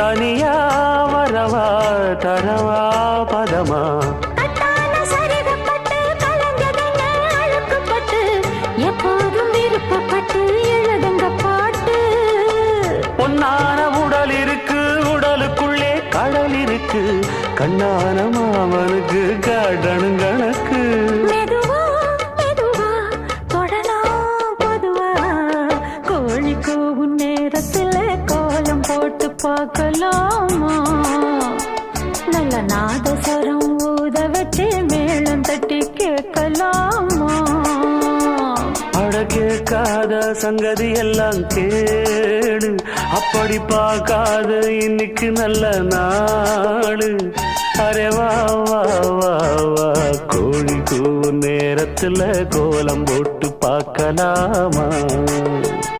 தனியா வரவா தரவா பதமா எப்போதும் விருப்பப்பட்டு எழுதுங்க பாட்டு. பொன்னான உடல் இருக்கு உடலுக்குள்ளே கடல் இருக்கு கண்ணான மாமனுக்கு காட்டணும் கணக்கு. மெதுவா மெதுவா தொடலாம் பொதுவா கோழி கூவும் நேரத்துல கோலம் போட்டு பார்க்கலாமா? நல்ல நாதஸ்வரம் ஊத வச்சு மேளம் தட்டி கேட்கலாமா? கேட்காத சங்கதி எல்லாம் கேடு அப்படி பார்க்காத இன்னைக்கு நல்ல நாடு. அரே வா வா வா வா கோழி கூவும் நேரத்துல கோலம் போட்டு பார்க்கலாமா?